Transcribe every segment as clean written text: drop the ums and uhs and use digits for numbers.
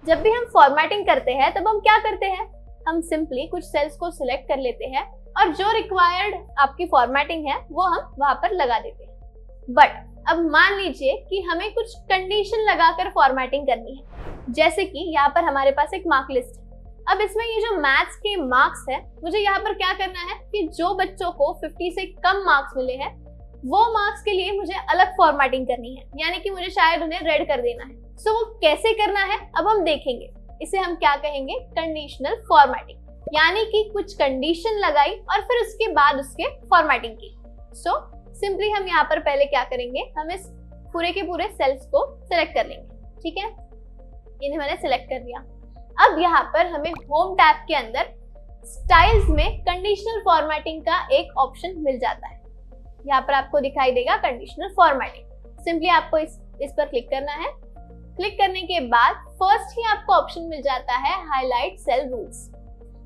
जब भी हम फॉर्मेटिंग करते हैं तब हम क्या करते हैं, हम सिंपली कुछ सेल्स को सिलेक्ट कर लेते हैं और जो रिक्वायर्ड आपकी फॉर्मेटिंग है वो हम वहां पर लगा देते हैं। बट अब मान लीजिए कि हमें कुछ कंडीशन लगाकर फॉर्मेटिंग करनी है, जैसे कि यहाँ पर हमारे पास एक मार्क लिस्ट है। अब इसमें ये जो मैथ्स के मार्क्स है, मुझे यहाँ पर क्या करना है कि जो बच्चों को 50 से कम मार्क्स मिले हैं वो मार्क्स के लिए मुझे अलग फॉर्मेटिंग करनी है, यानी कि मुझे शायद उन्हें रेड कर देना है। सो वो कैसे करना है अब हम देखेंगे। इसे हम क्या कहेंगे, कंडीशनल फॉर्मेटिंग, यानी कि कुछ कंडीशन लगाई और फिर उसके बाद उसके फॉर्मेटिंग की। सो सिंपली हम यहाँ पर पहले क्या करेंगे, हम इस पूरे के पूरे सेल्स को सिलेक्ट कर लेंगे। ठीक है, इन्हें मैंने सिलेक्ट कर लिया। अब यहाँ पर हमें होम टैब के अंदर स्टाइल्स में कंडीशनल फॉर्मेटिंग का एक ऑप्शन मिल जाता है। यहाँ पर आपको दिखाई देगा कंडीशनल फॉर्मेटिंग। सिंपली आपको इस पर क्लिक करना है। क्लिक करने के बाद फर्स्ट ही आपको ऑप्शन मिल जाता है हाईलाइट सेल रूल्स।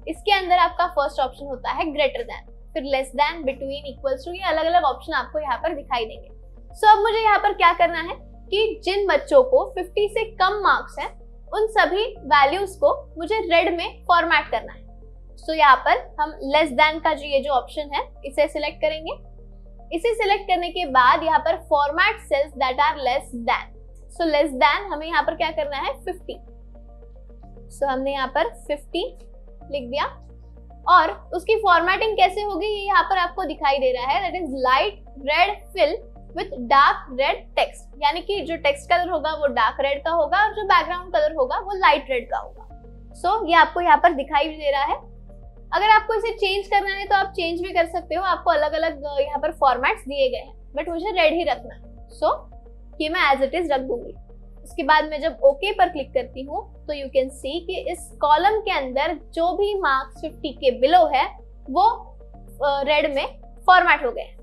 इसके अंदर आपका फर्स्ट ऑप्शन होता है ग्रेटर देन, फिर less than, between, equals to, ये अलग अलग ऑप्शन आपको यहाँ पर दिखाई देंगे। सो अब मुझे यहाँ पर क्या करना है कि जिन बच्चों को 50 से कम मार्क्स हैं उन सभी वैल्यूज को मुझे रेड में फॉर्मेट करना है। सो यहाँ पर हम लेस देन का ये जो ऑप्शन है इसे सिलेक्ट करेंगे। इसे सिलेक्ट करने के बाद यहाँ पर format cells that are less than. So less than हमें यहाँ पर क्या करना है 50। सो हमने यहाँ पर 50 लिख दिया और उसकी फॉर्मेटिंग कैसे होगी ये यहाँ पर आपको दिखाई दे रहा है, that is light red fill with dark red text, यानी कि जो टेक्स्ट कलर होगा वो डार्क रेड का होगा और जो बैकग्राउंड कलर होगा वो लाइट रेड का होगा। सो ये आपको यहाँ पर दिखाई दे रहा है। अगर आपको इसे चेंज करना है तो आप चेंज भी कर सकते हो, आपको अलग अलग यहाँ पर फॉर्मेट्स दिए गए हैं, बट मुझे रेड ही रखना है। सो ये मैं एज इट इज रख दूंगी। उसके बाद मैं जब ओके पर क्लिक करती हूँ तो यू कैन सी कि इस कॉलम के अंदर जो भी मार्क्स 50 के बिलो है वो रेड में फॉर्मेट हो गए।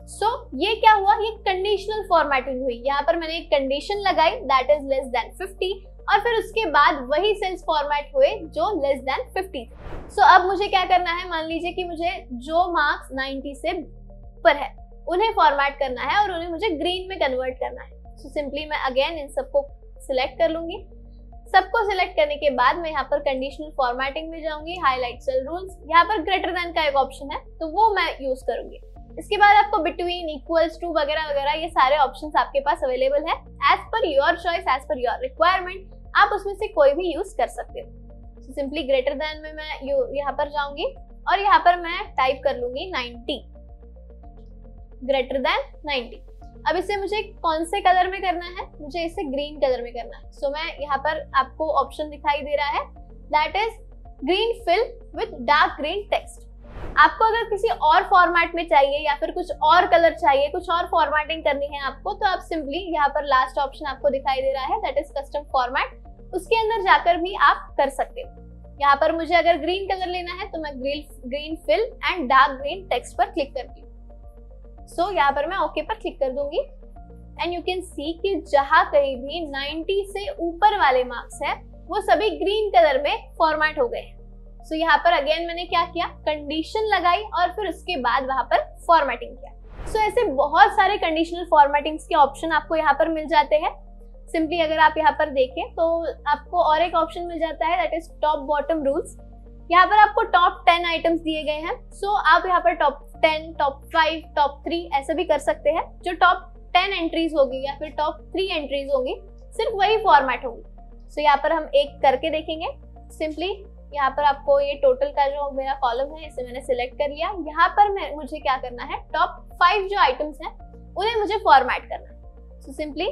सो ये क्या हुआ, ये कंडीशनल फॉर्मेटिंग हुई। यहाँ पर मैंने एक कंडीशन लगाई दैट इज लेस देन 50 और फिर उसके बाद वही सेल्स फॉर्मेट हुए जो लेस देन 50 थे। सो अब मुझे क्या करना है, मान लीजिए कि मुझे जो मार्क्स 90 से ऊपर है उन्हें फॉर्मेट करना है और उन्हें मुझे ग्रीन में कन्वर्ट करना है। सो सिंपली मैं अगेन इन सबको सिलेक्ट कर लूंगी। सबको सिलेक्ट करने के बाद मैं यहाँ पर कंडीशनल फॉर्मेटिंग में जाऊंगी, हाईलाइट सेल रूल्स, यहाँ पर ग्रेटर देन का एक ऑप्शन है तो वो मैं यूज करूंगी। इसके बाद आपको बिटवीन, इक्वल्स टू वगैरह वगैरह ये सारे ऑप्शंस आपके पास अवेलेबल है। As per your choice, as per your requirement आप उसमें से कोई भी यूज कर सकते हो। सिंपली ग्रेटर देन में मैं यहाँ पर जाऊंगी और यहाँ पर मैं टाइप कर लूंगी 90, ग्रेटर देन 90। अब इसे मुझे कौन से कलर में करना है, मुझे इसे ग्रीन कलर में करना है। सो मैं यहाँ पर आपको ऑप्शन दिखाई दे रहा है that is green fill with dark green text. आपको अगर किसी और फॉर्मेट में चाहिए या फिर कुछ और कलर चाहिए, कुछ और फॉर्मेटिंग करनी है आपको, तो आप सिंपली यहाँ पर लास्ट ऑप्शन आपको दिखाई दे रहा है दैट इज कस्टम फॉर्मेट, उसके अंदर जाकर भी आप कर सकते हो। यहाँ पर मुझे अगर ग्रीन कलर लेना है तो मैं green fill and dark green text पर क्लिक करती हूँ। सो यहाँ पर मैं ओके पर क्लिक कर दूंगी एंड यू कैन सी कि जहां कहीं भी 90 से ऊपर वाले मार्क्स है वो सभी ग्रीन कलर में फॉर्मेट हो गए। सो यहाँ पर अगेन मैंने क्या किया, कंडीशन लगाई और फिर उसके बाद वहां पर फॉर्मेटिंग किया। सो ऐसे बहुत सारे कंडीशनल फॉर्मेटिंग्स के ऑप्शन आपको यहाँ पर मिल जाते हैं। सिंपली अगर आप यहाँ पर देखें तो आपको और एक ऑप्शन मिल जाता है that is top bottom rules. यहाँ पर आपको टॉप 10 आइटम्स दिए गए हैं। सो आप यहाँ पर टॉप 10, टॉप 5, टॉप 3 ऐसे भी कर सकते हैं। जो टॉप 10 एंट्रीज होगी या फिर टॉप 3 एंट्रीज होंगी सिर्फ वही फॉर्मेट होगी। सो यहाँ पर हम एक करके देखेंगे। सिंपली यहाँ पर आपको ये टोटल का जो मेरा कॉलम है इसे मैंने सिलेक्ट कर लिया। यहाँ पर मुझे क्या करना है, टॉप 5 जो आइटम्स हैं उन्हें मुझे फॉर्मेट करना है। So simply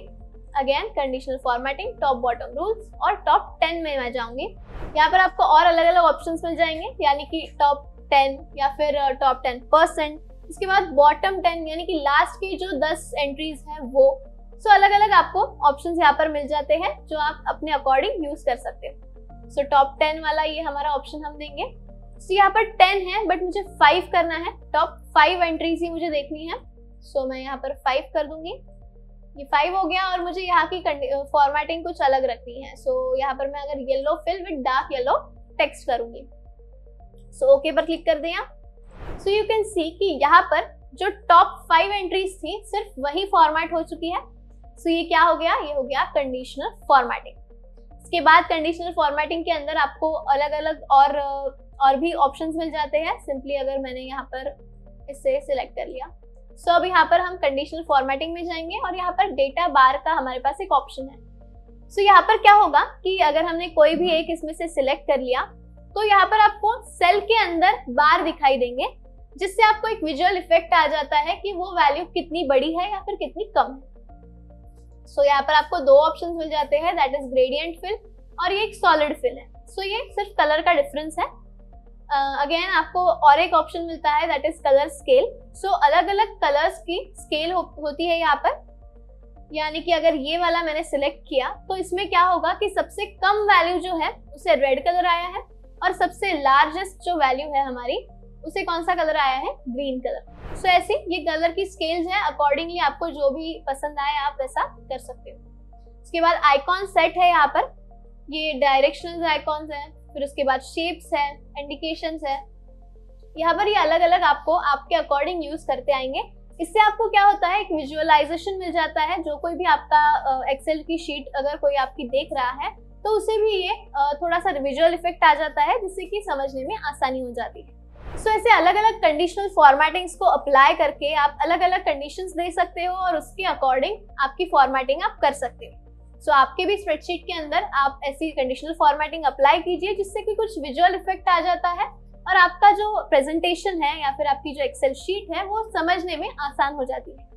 again conditional formatting, top bottom rules और टॉप 10 में मैं जाऊंगी। यहाँ पर आपको और अलग अलग ऑप्शंस मिल जाएंगे, यानी कि टॉप 10 या फिर टॉप 10%, इसके बाद बॉटम 10 यानी कि लास्ट की जो 10 एंट्रीज हैं वो। सो अलग अलग आपको ऑप्शंस यहाँ पर मिल जाते हैं जो आप अपने अकॉर्डिंग यूज कर सकते हो। सो टॉप 10 वाला ये हमारा ऑप्शन हम देंगे। सो यहाँ पर 10 है बट मुझे 5 करना है, टॉप 5 एंट्रीज ही मुझे देखनी है। सो मैं यहाँ पर 5 कर दूंगी। ये 5 हो गया और मुझे यहाँ की फॉर्मेटिंग कुछ अलग रखनी है। सो यहाँ पर मैं अगर yellow fill with dark yellow text करूंगी। सो ओके पर क्लिक कर दिया। सो यू कैन सी कि यहाँ पर जो टॉप 5 एंट्रीज थी सिर्फ वही फॉर्मेट हो चुकी है। सो ये क्या हो गया, ये हो गया कंडीशनल फॉर्मेटिंग। उसके बाद कंडीशनल फॉर्मेटिंग के अंदर आपको अलग अलग और भी ऑप्शंस मिल जाते हैं। सिंपली अगर मैंने यहाँ पर इसे सिलेक्ट कर लिया, सो अब यहाँ पर हम कंडीशनल फॉर्मेटिंग में जाएंगे और यहाँ पर डेटा बार का हमारे पास एक ऑप्शन है। सो यहाँ पर क्या होगा कि अगर हमने कोई भी एक इसमें से सिलेक्ट कर लिया तो यहाँ पर आपको सेल के अंदर बार दिखाई देंगे, जिससे आपको एक विजुअल इफेक्ट आ जाता है कि वो वैल्यू कितनी बड़ी है या फिर कितनी कम है। सो यहाँ पर आपको दो ऑप्शंस मिल जाते हैं, दैट इज ग्रेडियंट फिल और ये एक सॉलिड फिल है। सो ये सिर्फ कलर का डिफरेंस है। अगेन आपको और एक ऑप्शन मिलता है, दैट इज कलर स्केल। सो अलग अलग कलर्स की स्केल होती है यहाँ पर, यानी कि अगर ये वाला मैंने सिलेक्ट किया तो इसमें क्या होगा कि सबसे कम वैल्यू जो है उसे रेड कलर आया है और सबसे लार्जेस्ट जो वैल्यू है हमारी उसे कौन सा कलर आया है, ग्रीन कलर। सो ऐसे ये कलर की स्केल्स हैं, अकॉर्डिंगली आपको जो भी पसंद आए आप वैसा कर सकते हो। उसके बाद आइकॉन सेट है, यहाँ पर ये डायरेक्शनल आइकॉन्स हैं, फिर उसके बाद शेप्स है, इंडिकेशंस है। यहाँ पर ये अलग अलग आपको आपके अकॉर्डिंग यूज करते आएंगे। इससे आपको क्या होता है, एक विजुअलाइजेशन मिल जाता है। जो कोई भी आपका एक्सेल की शीट अगर कोई आपकी देख रहा है तो उसे भी ये थोड़ा सा विजुअल इफेक्ट आ जाता है, जिससे कि समझने में आसानी हो जाती है। सो ऐसे अलग अलग कंडीशनल फॉर्मेटिंग्स को अप्लाई करके आप अलग अलग कंडीशंस दे सकते हो और उसके अकॉर्डिंग आपकी फॉर्मेटिंग आप कर सकते हो। सो आपके भी स्प्रेडशीट के अंदर आप ऐसी कंडीशनल फॉर्मेटिंग अप्लाई कीजिए, जिससे कि कुछ विजुअल इफेक्ट आ जाता है और आपका जो प्रेजेंटेशन है या फिर आपकी जो एक्सेल शीट है वो समझने में आसान हो जाती है।